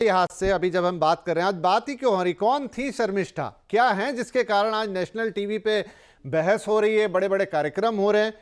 लिहाज से अभी जब हम बात कर रहे हैं, आज बात ही क्यों हो रही, कौन थी शर्मिष्ठा, क्या है जिसके कारण आज नेशनल टीवी पे बहस हो रही है, बड़े बड़े कार्यक्रम हो रहे हैं।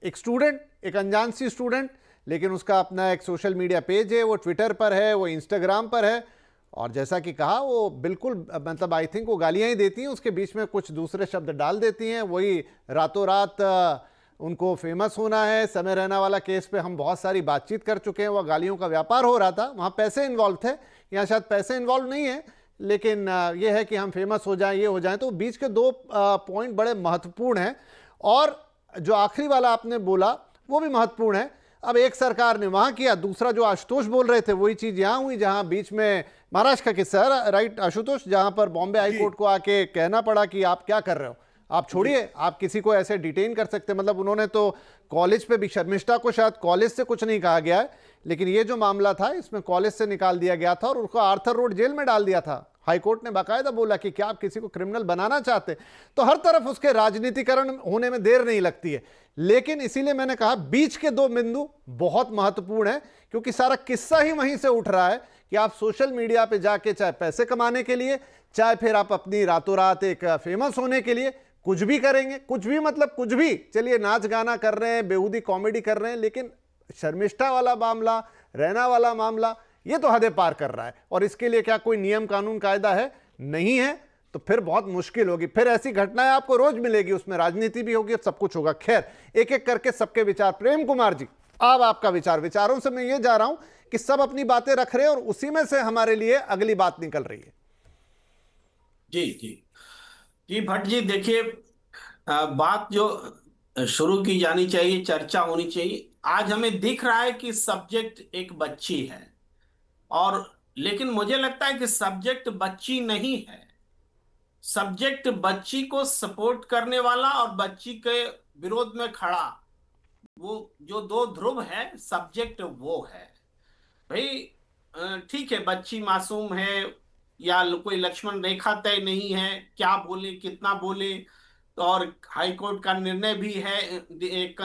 एक स्टूडेंट, एक अनजान सी स्टूडेंट, लेकिन उसका अपना एक सोशल मीडिया पेज है, वो ट्विटर पर है, वो इंस्टाग्राम पर है, और जैसा कि कहा वो बिल्कुल मतलब आई थिंक वो गालियां ही देती हैं, उसके बीच में कुछ दूसरे शब्द डाल देती हैं, वही रातों रात उनको फेमस होना है। समय रैना वाला केस पे हम बहुत सारी बातचीत कर चुके हैं, वह गालियों का व्यापार हो रहा था, वहाँ पैसे इन्वॉल्व थे, यहाँ शायद पैसे इन्वॉल्व नहीं है, लेकिन ये है कि हम फेमस हो जाएं, ये हो जाएं। तो बीच के दो पॉइंट बड़े महत्वपूर्ण हैं, और जो आखिरी वाला आपने बोला वो भी महत्वपूर्ण है। अब एक सरकार ने वहाँ किया, दूसरा जो आशुतोष बोल रहे थे वही चीज़ यहाँ हुई, जहाँ बीच में महाराष्ट्र का किस्सा है, राइट आशुतोष, जहाँ पर बॉम्बे हाई कोर्ट को आके कहना पड़ा कि आप क्या कर रहे हो, आप छोड़िए, आप किसी को ऐसे डिटेन कर सकते। मतलब उन्होंने तो कॉलेज पे भी, शर्मिष्ठा को शायद कॉलेज से कुछ नहीं कहा गया है, लेकिन ये जो मामला था इसमें कॉलेज से निकाल दिया गया था और उसको आर्थर रोड जेल में डाल दिया था। हाईकोर्ट ने बाकायदा बोला कि क्या आप किसी को क्रिमिनल बनाना चाहते। तो हर तरफ उसके राजनीतिकरण होने में देर नहीं लगती है, लेकिन इसीलिए मैंने कहा बीच के दो बिंदु बहुत महत्वपूर्ण है, क्योंकि सारा किस्सा ही वहीं से उठ रहा है कि आप सोशल मीडिया पे जाके चाहे पैसे कमाने के लिए, चाहे फिर आप अपनी रातों रात एक फेमस होने के लिए कुछ भी करेंगे, कुछ भी मतलब कुछ भी, चलिए नाच गाना कर रहे हैं, बेहूदी कॉमेडी कर रहे हैं, लेकिन शर्मिष्ठा वाला मामला, रैना वाला मामला, ये तो हदें पार कर रहा है। और इसके लिए क्या कोई नियम कानून कायदा है? नहीं है। तो फिर बहुत मुश्किल होगी, फिर ऐसी घटनाएं आपको रोज मिलेगी, उसमें राजनीति भी होगी, सब कुछ होगा। खैर, एक एक करके सबके विचार। प्रेम कुमार जी, अब आपका विचार। विचारों से मैं ये जा रहा हूं कि सब अपनी बातें रख रहे हैं और उसी में से हमारे लिए अगली बात निकल रही है। जी जी जी भट्ट जी, देखिए, बात जो शुरू की जानी चाहिए, चर्चा होनी चाहिए। आज हमें दिख रहा है कि सब्जेक्ट एक बच्ची है, और लेकिन मुझे लगता है कि सब्जेक्ट बच्ची नहीं है। सब्जेक्ट बच्ची को सपोर्ट करने वाला और बच्ची के विरोध में खड़ा, वो जो दो ध्रुव है, सब्जेक्ट वो है। भाई, ठीक है, बच्ची मासूम है, या कोई लक्ष्मण रेखा तय नहीं है, क्या बोले कितना बोले, और हाई कोर्ट का निर्णय भी है, एक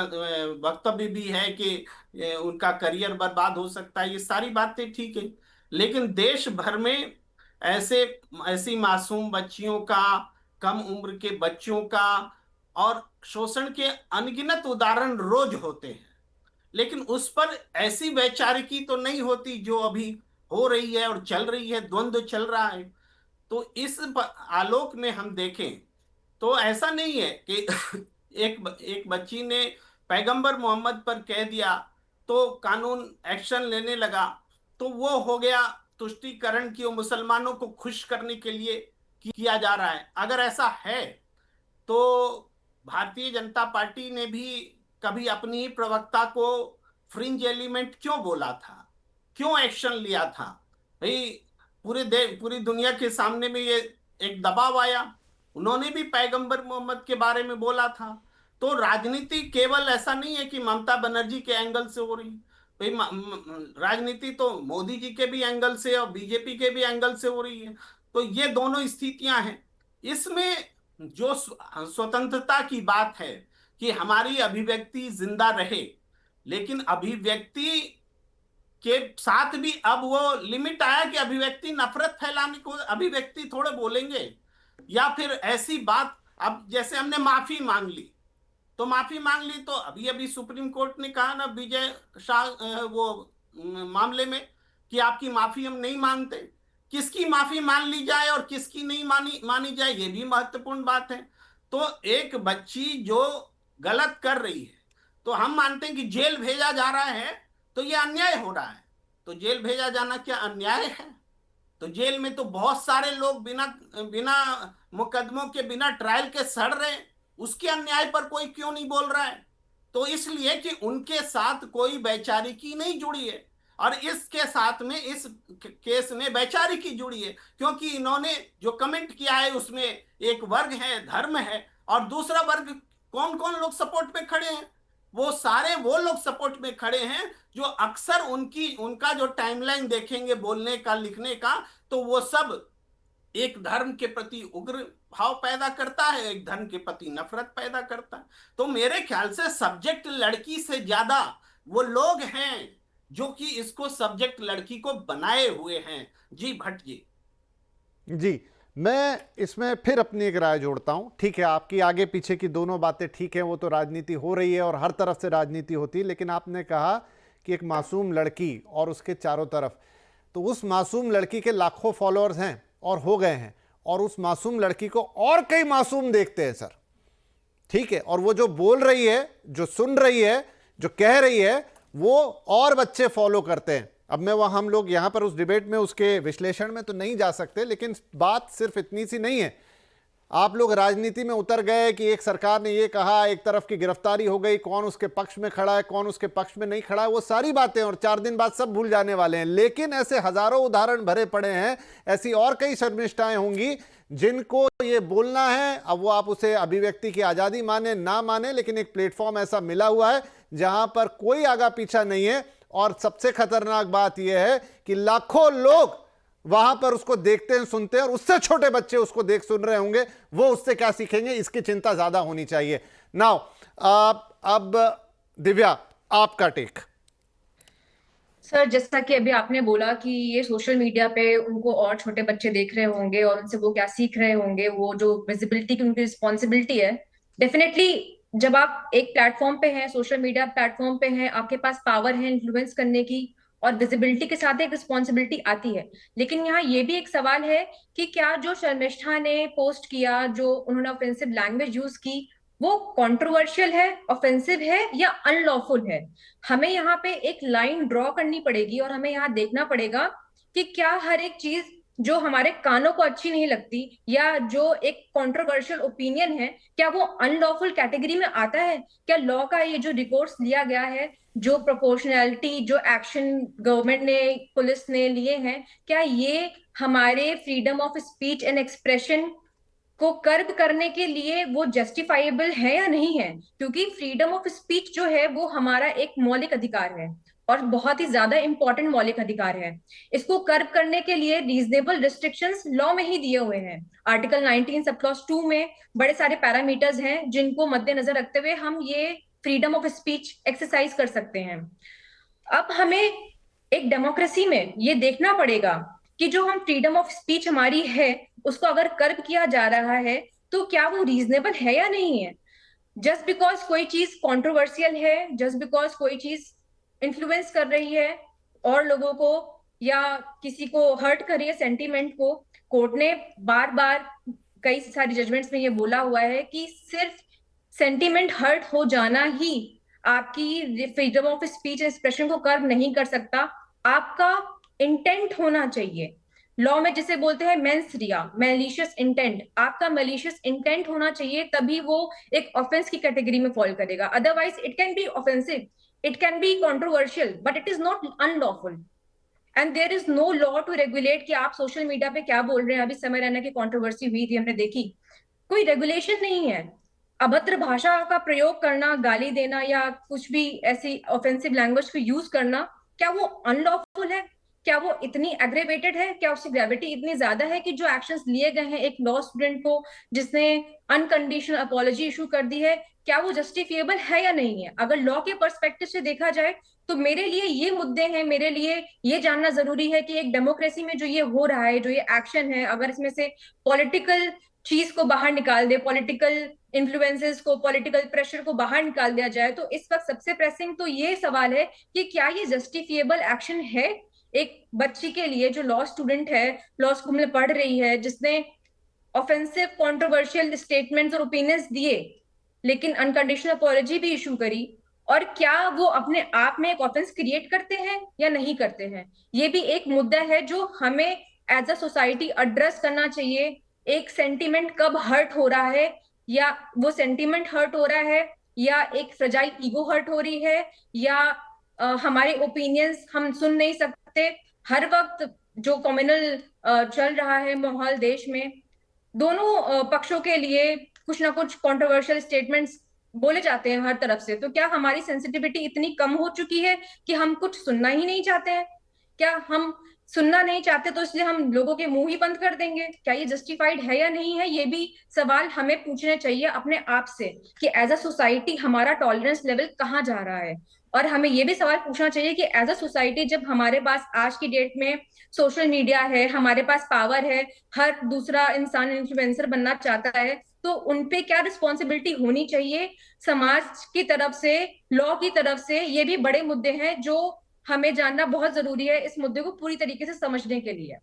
वक्तव्य भी है कि उनका करियर बर्बाद हो सकता है, ये सारी बातें ठीक है। लेकिन देश भर में ऐसे ऐसी मासूम बच्चियों का, कम उम्र के बच्चों का, और शोषण के अनगिनत उदाहरण रोज होते हैं, लेकिन उस पर ऐसी वैचारिकी तो नहीं होती जो अभी हो रही है और चल रही है, द्वंद्व चल रहा है। तो इस आलोक में हम देखें तो ऐसा नहीं है कि एक बच्ची ने पैगंबर मोहम्मद पर कह दिया तो कानून एक्शन लेने लगा, तो वो हो गया तुष्टीकरण की, वो मुसलमानों को खुश करने के लिए किया जा रहा है। अगर ऐसा है तो भारतीय जनता पार्टी ने भी कभी अपनी ही प्रवक्ता को फ्रिंज एलिमेंट क्यों बोला था, क्यों एक्शन लिया था? भाई, पूरी दुनिया के सामने में ये एक दबाव आया, उन्होंने भी पैगंबर मोहम्मद के बारे में बोला था। तो राजनीति केवल ऐसा नहीं है कि ममता बनर्जी के एंगल से हो रही। भाई, राजनीति तो मोदी जी के भी एंगल से और बीजेपी के भी एंगल से हो रही है। तो ये दोनों स्थितियां हैं। इसमें जो स्वतंत्रता की बात है कि हमारी अभिव्यक्ति जिंदा रहे, लेकिन अभिव्यक्ति के साथ भी अब वो लिमिट आया कि अभिव्यक्ति नफरत फैलाने को अभिव्यक्ति थोड़े बोलेंगे, या फिर ऐसी बात। अब जैसे हमने माफी मांग ली, तो माफी मांग ली, तो अभी अभी सुप्रीम कोर्ट ने कहा ना विजय शाह वो मामले में कि आपकी माफी हम नहीं मानते। किसकी माफी मान ली जाए और किसकी नहीं मानी मानी जाए, ये भी महत्वपूर्ण बात है। तो एक बच्ची जो गलत कर रही है, तो हम मानते हैं कि जेल भेजा जा रहा है, तो ये अन्याय हो रहा है। तो जेल भेजा जाना क्या अन्याय है? तो जेल में तो बहुत सारे लोग बिना बिना मुकदमों के, बिना ट्रायल के सड़ रहे हैं, उसके अन्याय पर कोई क्यों नहीं बोल रहा है? तो इसलिए कि उनके साथ कोई वैचारिकी नहीं जुड़ी है, और इसके साथ में इस केस में वैचारिकी जुड़ी है, क्योंकि इन्होंने जो कमेंट किया है उसमें एक वर्ग है, धर्म है, और दूसरा वर्ग कौन कौन लोग सपोर्ट में खड़े हैं? वो सारे वो लोग सपोर्ट में खड़े हैं जो अक्सर उनका जो टाइमलाइन देखेंगे बोलने का, लिखने का, तो वो सब एक धर्म के प्रति उग्र भाव पैदा करता है, एक धर्म के प्रति नफरत पैदा करता है। तो मेरे ख्याल से सब्जेक्ट लड़की से ज्यादा वो लोग हैं जो कि इसको सब्जेक्ट लड़की को बनाए हुए हैं। जी भट्ट जी। जी, मैं इसमें फिर अपनी एक राय जोड़ता हूं। ठीक है, आपकी आगे पीछे की दोनों बातें ठीक है, वो तो राजनीति हो रही है और हर तरफ से राजनीति होती है, लेकिन आपने कहा कि एक मासूम लड़की और उसके चारों तरफ, तो उस मासूम लड़की के लाखों फॉलोअर्स हैं और हो गए हैं, और उस मासूम लड़की को और कई मासूम देखते हैं सर। ठीक है, और वो जो बोल रही है, जो सुन रही है, जो कह रही है, वो और बच्चे फॉलो करते हैं। अब मैं वह हम लोग यहां पर उस डिबेट में उसके विश्लेषण में तो नहीं जा सकते, लेकिन बात सिर्फ इतनी सी नहीं है। आप लोग राजनीति में उतर गए कि एक सरकार ने ये कहा, एक तरफ की गिरफ्तारी हो गई, कौन उसके पक्ष में खड़ा है, कौन उसके पक्ष में नहीं खड़ा है, वो सारी बातें और 4 दिन बाद सब भूल जाने वाले हैं। लेकिन ऐसे हजारों उदाहरण भरे पड़े हैं, ऐसी और कई शर्मिष्ठाएं होंगी जिनको ये बोलना है। अब वो आप उसे अभिव्यक्ति की आजादी माने ना माने, लेकिन एक प्लेटफॉर्म ऐसा मिला हुआ है जहां पर कोई आगा पीछा नहीं है। और सबसे खतरनाक बात यह है कि लाखों लोग वहां पर उसको देखते हैं, सुनते हैं, और उससे छोटे बच्चे उसको देख सुन रहे होंगे। वो उससे क्या सीखेंगे, इसकी चिंता ज्यादा होनी चाहिए। नाउ अब दिव्या, आपका टेक। सर, जैसा कि अभी आपने बोला कि ये सोशल मीडिया पे उनको और छोटे बच्चे देख रहे होंगे और उनसे वो क्या सीख रहे होंगे, वो जो विजिबिलिटी की उनकी रिस्पॉन्सिबिलिटी है। डेफिनेटली जब आप एक प्लेटफॉर्म पे हैं, सोशल मीडिया प्लेटफॉर्म पे हैं, आपके पास पावर है इन्फ्लुएंस करने की, और विजिबिलिटी के साथ एक रिस्पॉन्सिबिलिटी आती है। लेकिन यहाँ ये भी एक सवाल है कि क्या जो शर्मिष्ठा ने पोस्ट किया, जो उन्होंने ऑफेंसिव लैंग्वेज यूज की, वो कंट्रोवर्शियल है, ऑफेंसिव है, या अनलॉफुल है। हमें यहाँ पे एक लाइन ड्रॉ करनी पड़ेगी और हमें यहाँ देखना पड़ेगा कि क्या हर एक चीज जो हमारे कानों को अच्छी नहीं लगती या जो एक कंट्रोवर्शियल ओपिनियन है, क्या वो अनलॉफुल कैटेगरी में आता है। क्या लॉ का ये जो रिकोर्स लिया गया है, जो प्रोपोर्शनैलिटी, जो एक्शन गवर्नमेंट ने, पुलिस ने लिए हैं, क्या ये हमारे freedom of speech and expression को कर्ब करने के लिए वो जस्टिफाइबल है या नहीं है। क्योंकि फ्रीडम ऑफ स्पीच जो है वो हमारा एक मौलिक अधिकार है और बहुत ही ज्यादा इंपॉर्टेंट मौलिक अधिकार है। इसको कर्ब करने के लिए रीजनेबल रिस्ट्रिक्शंस लॉ में ही दिए हुए हैं। आर्टिकल 19 सब क्लॉज 2 में बड़े सारे पैरामीटर्स हैं जिनको मद्देनजर रखते हुए हम ये फ्रीडम ऑफ स्पीच एक्सरसाइज कर सकते हैं। अब हमें एक डेमोक्रेसी में ये देखना पड़ेगा कि जो हम फ्रीडम ऑफ स्पीच हमारी है, उसको अगर कर्ब किया जा रहा है तो क्या वो रीजनेबल है या नहीं है। जस्ट बिकॉज कोई चीज कंट्रोवर्शियल है, जस्ट बिकॉज कोई चीज इन्फ्लुएंस कर रही है और लोगों को, या किसी को हर्ट कर रही है सेंटीमेंट को, कोर्ट ने बार बार कई सारी जजमेंट्स में ये बोला हुआ है कि सिर्फ सेंटीमेंट हर्ट हो जाना ही आपकी फ्रीडम ऑफ स्पीच एक्सप्रेशन को कर्व नहीं कर सकता। आपका इंटेंट होना चाहिए। लॉ में जिसे बोलते हैं मेंस रिया, मैलिशियस इंटेंट, आपका मैलिशियस इंटेंट होना चाहिए, तभी वो एक ऑफेंस की कैटेगरी में फॉल करेगा। Otherwise it can be offensive, it can be controversial, but it is not unlawful. And there is no law to regulate कि आप सोशल मीडिया पे क्या बोल रहे हैं। अभी समय रैना की कंट्रोवर्सी हुई थी, हमने देखी, कोई रेगुलेशन नहीं है। अभद्र भाषा का प्रयोग करना, गाली देना या कुछ भी ऐसी ऑफेंसिव लैंग्वेज को यूज करना, क्या वो अनलॉफुल है? क्या वो इतनी एग्रेवेटेड है? क्या उसकी ग्रेविटी इतनी ज्यादा है कि जो एक्शंस लिए गए हैं एक लॉ स्टूडेंट को जिसने अनकंडीशनल अपॉलॉजी इशू कर दी है, क्या वो जस्टिफिएबल है या नहीं है? अगर लॉ के पर्सपेक्टिव से देखा जाए तो मेरे लिए ये मुद्दे हैं, मेरे लिए ये जानना जरूरी है कि एक डेमोक्रेसी में जो ये हो रहा है, जो ये एक्शन है, अगर इसमें से पॉलिटिकल चीज को बाहर निकाल दे, पॉलिटिकल इन्फ्लुएंसेस को, पॉलिटिकल प्रेशर को बाहर निकाल दिया जाए, तो इस वक्त सबसे प्रेसिंग तो ये सवाल है कि क्या ये जस्टिफिएबल एक्शन है एक बच्ची के लिए जो लॉ स्टूडेंट है, लॉ स्कूल में पढ़ रही है, जिसने ऑफेंसिव कंट्रोवर्शियल स्टेटमेंट्स और ओपिनियंस दिए लेकिन अनकंडीशनल अपॉलॉजी भी इशू करी, और क्या वो अपने आप में एक ऑफेंस क्रिएट करते हैं या नहीं करते हैं। ये भी एक मुद्दा है जो हमें एज अ सोसाइटी एड्रेस करना चाहिए। एक सेंटीमेंट कब हर्ट हो रहा है, या वो सेंटीमेंट हर्ट हो रहा है, या एक फ्रजाइल ईगो हर्ट हो रही है, या हमारे ओपिनियंस हम सुन नहीं सकते। हर वक्त जो कम्युनल चल रहा है माहौल देश में, दोनों पक्षों के लिए कुछ ना कुछ कंट्रोवर्शियल स्टेटमेंट्स बोले जाते हैं हर तरफ से। तो क्या हमारी सेंसिटिविटी इतनी कम हो चुकी है कि हम कुछ सुनना ही नहीं चाहते हैं? क्या हम सुनना नहीं चाहते तो इसलिए हम लोगों के मुंह ही बंद कर देंगे? क्या ये जस्टिफाइड है या नहीं है? ये भी सवाल हमें पूछने चाहिए अपने आप से कि एज अ सोसाइटी हमारा टॉलरेंस लेवल कहाँ जा रहा है। और हमें ये भी सवाल पूछना चाहिए कि एज अ सोसाइटी, जब हमारे पास आज की डेट में सोशल मीडिया है, हमारे पास पावर है, हर दूसरा इंसान इन्फ्लुएंसर बनना चाहता है, तो उनपे क्या रिस्पॉन्सिबिलिटी होनी चाहिए समाज की तरफ से, लॉ की तरफ से? ये भी बड़े मुद्दे हैं जो हमें जानना बहुत जरूरी है इस मुद्दे को पूरी तरीके से समझने के लिए।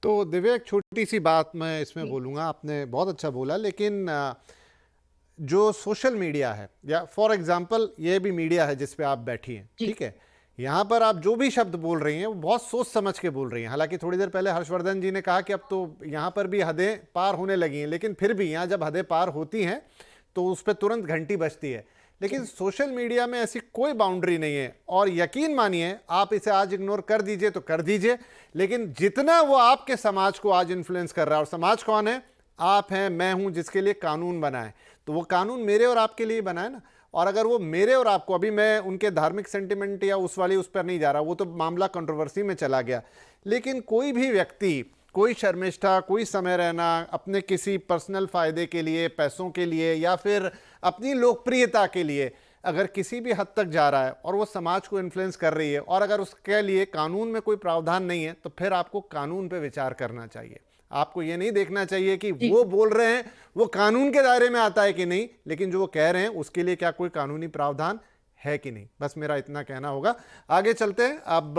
तो दिव्या, एक छोटी सी बात मैं इसमें जी बोलूँगा, आपने बहुत अच्छा बोला, लेकिन जो सोशल मीडिया है, या फॉर एग्जांपल ये भी मीडिया है जिस पे आप बैठी हैं, जी ठीक है, यहाँ पर आप जो भी शब्द बोल रही हैं वो बहुत सोच समझ के बोल रही हैं। हालांकि थोड़ी देर पहले हर्षवर्धन जी ने कहा कि अब तो यहाँ पर भी हदें पार होने लगी हैं, लेकिन फिर भी यहाँ जब हदें पार होती हैं तो उस पर तुरंत घंटी बजती है। लेकिन सोशल मीडिया में ऐसी कोई बाउंड्री नहीं है, और यकीन मानिए, आप इसे आज इग्नोर कर दीजिए तो कर दीजिए, लेकिन जितना वो आपके समाज को आज इन्फ्लुएंस कर रहा है, और समाज कौन है? आप हैं, मैं हूं, जिसके लिए कानून बना है, तो वो कानून मेरे और आपके लिए बना है ना। और अगर वो मेरे और आपको, अभी मैं उनके धार्मिक सेंटिमेंट या उस पर नहीं जा रहा, वो तो मामला कंट्रोवर्सी में चला गया, लेकिन कोई भी व्यक्ति, कोई शर्मिष्ठा, कोई समय रहना अपने किसी पर्सनल फायदे के लिए, पैसों के लिए, या फिर अपनी लोकप्रियता के लिए अगर किसी भी हद तक जा रहा है और वो समाज को इन्फ्लुएंस कर रही है, और अगर उसके लिए कानून में कोई प्रावधान नहीं है, तो फिर आपको कानून पे विचार करना चाहिए। आपको ये नहीं देखना चाहिए कि जी वो बोल रहे हैं वो कानून के दायरे में आता है कि नहीं, लेकिन जो वो कह रहे हैं उसके लिए क्या कोई कानूनी प्रावधान है कि नहीं। बस मेरा इतना कहना होगा। आगे चलते हैं। अब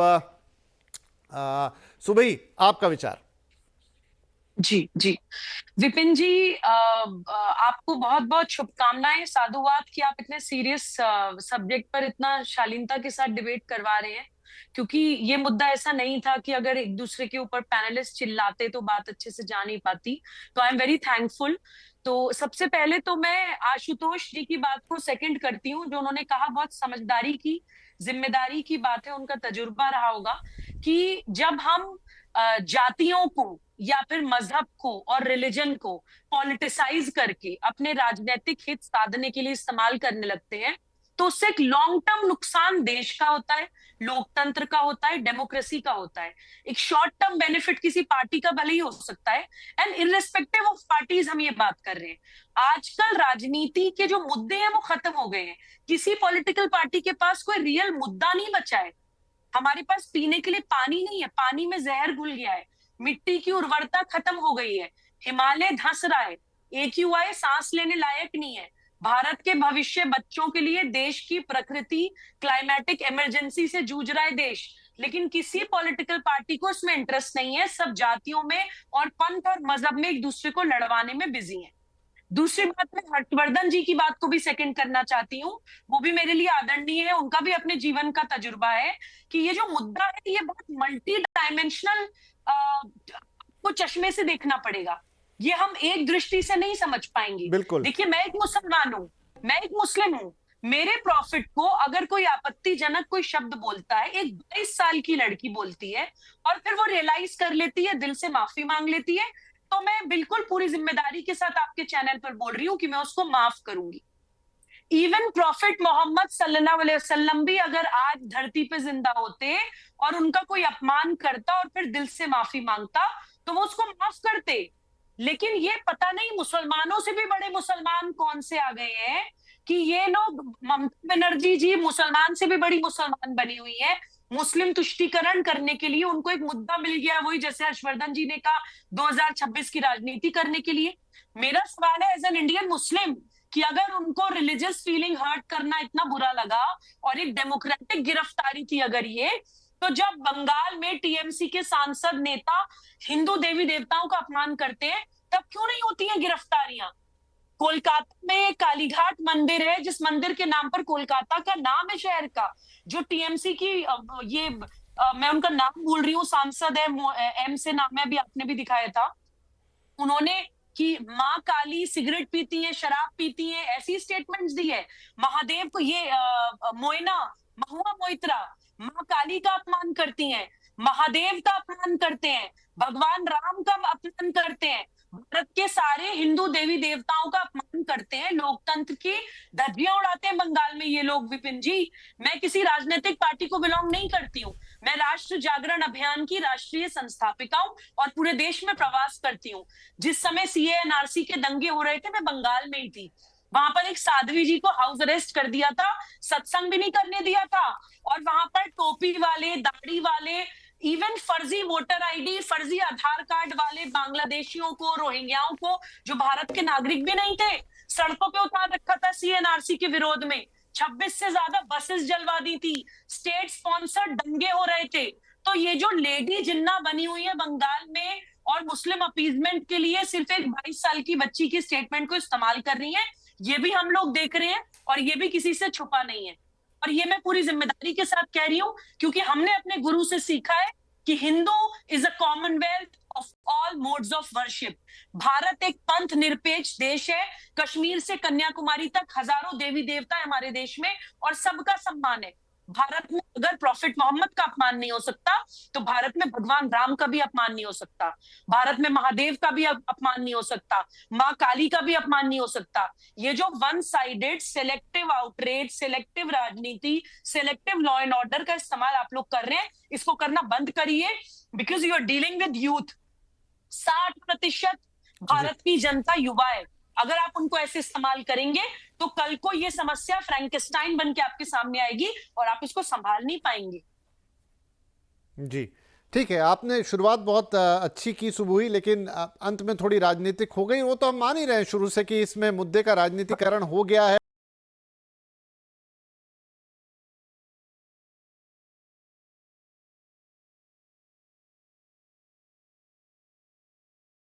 सुबही, आपका विचार। जी जी, विपिन जी, आपको बहुत बहुत शुभकामनाएं, साधुवाद कि आप इतने सीरियस सब्जेक्ट पर इतना शालीनता के साथ डिबेट करवा रहे हैं, क्योंकि ये मुद्दा ऐसा नहीं था कि अगर एक दूसरे के ऊपर पैनलिस्ट चिल्लाते तो बात अच्छे से जा नहीं पाती। तो आई एम वेरी थैंकफुल। तो सबसे पहले तो मैं आशुतोष जी की बात को सेकंड करती हूँ, जो उन्होंने कहा बहुत समझदारी की, जिम्मेदारी की बात है, उनका तजुर्बा रहा होगा कि जब हम जातियों को या फिर मजहब को और रिलीजन को पॉलिटिसाइज करके अपने राजनीतिक हित साधने के लिए इस्तेमाल करने लगते हैं, तो उससे एक लॉन्ग टर्म नुकसान देश का होता है, लोकतंत्र का होता है, डेमोक्रेसी का होता है। एक शॉर्ट टर्म बेनिफिट किसी पार्टी का भले ही हो सकता है, एंड इररिस्पेक्टिव ऑफ पार्टीज हम ये बात कर रहे हैं। आजकल राजनीति के जो मुद्दे हैं वो खत्म हो गए हैं। किसी पॉलिटिकल पार्टी के पास कोई रियल मुद्दा नहीं बचा है। हमारे पास पीने के लिए पानी नहीं है, पानी में जहर घुल गया है, मिट्टी की उर्वरता खत्म हो गई है, हिमालय धंस रहा है, AQI सांस लेने लायक नहीं है। भारत के भविष्य बच्चों के लिए देश की प्रकृति क्लाइमेटिक इमरजेंसी से जूझ रहा है देश, लेकिन किसी पॉलिटिकल पार्टी को इसमें इंटरेस्ट नहीं है। सब जातियों में और पंथ और मजहब में एक दूसरे को लड़वाने में बिजी है। दूसरी बात, मैं हर्षवर्धन जी की बात को भी सेकंड करना चाहती हूँ। वो भी मेरे लिए आदरणीय है, उनका भी अपने जीवन का तजुर्बा है कि ये जो मुद्दा है ये बहुत मल्टी डायमेंशनल को चश्मे से देखना पड़ेगा। ये हम एक दृष्टि से नहीं समझ पाएंगे। बिल्कुल। देखिए, मैं एक मुसलमान हूँ, मैं एक मुस्लिम हूँ। मेरे प्रॉफिट को अगर कोई आपत्तिजनक कोई शब्द बोलता है, एक 22 साल की लड़की बोलती है और फिर वो रियलाइज कर लेती है, दिल से माफी मांग लेती है, तो मैं बिल्कुल पूरी जिम्मेदारी के साथ आपके चैनल पर बोल रही हूँ कि मैं उसको माफ करूंगी। इवन प्रॉफिट मोहम्मद सल्लल्लाहु अलैहि वसल्लम भी अगर आज धरती पे जिंदा होते और उनका कोई अपमान करता और फिर दिल से माफी मांगता, तो वो उसको माफ करते। लेकिन ये पता नहीं मुसलमानों से भी बड़े मुसलमान कौन से आ गए हैं कि ये लोग, ममता बनर्जी जी मुसलमान से भी बड़ी मुसलमान बनी हुई है। मुस्लिम तुष्टीकरण करने के लिए उनको एक मुद्दा मिल गया, वही जैसे हर्षवर्धन जी ने कहा 2026 की राजनीति करने के लिए। मेरा सवाल है एज एन इंडियन मुस्लिम कि अगर उनको रिलीजियस फीलिंग हर्ट करना इतना बुरा लगा और एक डेमोक्रेटिक गिरफ्तारी थी अगर ये, तो जब बंगाल में टीएमसी के सांसद नेता हिंदू देवी देवताओं का अपमान करते हैं, तब क्यों नहीं होती हैं गिरफ्तारियां? कोलकाता में कालीघाट मंदिर है, जिस मंदिर के नाम पर कोलकाता का नाम है शहर का, जो टीएमसी की मैं उनका नाम भूल रही हूँ, सांसद है, एम से नाम है, अभी आपने भी दिखाया था, उन्होंने कि माँ काली सिगरेट पीती है, शराब पीती है, ऐसी स्टेटमेंट्स दी है। महादेव को ये मोइना महुआ मोइत्रा माँ काली का अपमान करती हैं, महादेव का अपमान करते हैं, भगवान राम का अपमान करते हैं, भारत के सारे हिंदू देवी देवताओं का अपमान करते हैं, लोकतंत्र की धज्जियां उड़ाते हैं बंगाल में ये लोग। विपिन जी, मैं किसी राजनीतिक पार्टी को बिलोंग नहीं करती हूँ, मैं राष्ट्र जागरण अभियान की राष्ट्रीय संस्थापिका हूँ और पूरे देश में प्रवास करती हूँ। जिस समय CA NRC के दंगे हो रहे थे, मैं बंगाल में ही थी। वहां पर एक साध्वी जी को हाउस अरेस्ट कर दिया था, सत्संग भी नहीं करने दिया था, और वहां पर टोपी वाले, दाढ़ी वाले, इवन फर्जी वोटर आईडी, फर्जी आधार कार्ड वाले बांग्लादेशियों को, रोहिंग्याओं को, जो भारत के नागरिक भी नहीं थे, सड़कों पे उतार रखा था सीएनआरसी के विरोध में। 26 से ज्यादा बसेस जलवा दी थी, स्टेट स्पॉन्सर्ड दंगे हो रहे थे। तो ये जो लेडी जिन्ना बनी हुई है बंगाल में और मुस्लिम अपीजमेंट के लिए सिर्फ एक 22 साल की बच्ची की स्टेटमेंट को इस्तेमाल कर रही है, ये भी हम लोग देख रहे हैं और ये भी किसी से छुपा नहीं है। और ये मैं पूरी जिम्मेदारी के साथ कह रही हूं, क्योंकि हमने अपने गुरु से सीखा है कि Hindu is a Commonwealth of all modes of worship. Bharat एक पंथ निरपेक्ष देश है। कश्मीर से कन्याकुमारी तक हजारों देवी देवता है हमारे देश में और सबका सम्मान है। भारत में अगर प्रॉफिट मोहम्मद का अपमान नहीं हो सकता, तो भारत में भगवान राम का भी अपमान नहीं हो सकता, भारत में महादेव का भी अपमान नहीं हो सकता, माँ काली का भी अपमान नहीं हो सकता। ये जो one sided selective outreach, selective राजनीति, सेलेक्टिव लॉ एंड ऑर्डर का इस्तेमाल आप लोग कर रहे हैं, इसको करना बंद करिए, because you are dealing with youth. 60% Bharat की जनता युवा है। अगर आप उनको ऐसे इस्तेमाल करेंगे तो कल को ये समस्या फ्रैंकेस्टाइन बन के आपके सामने आएगी और आप इसको संभाल नहीं पाएंगे। जी ठीक है, आपने शुरुआत बहुत अच्छी की सुबुही, लेकिन अंत में थोड़ी राजनीतिक हो गई। वो तो हम मान ही रहे हैं शुरू से कि इसमें मुद्दे का राजनीतिकरण हो गया है।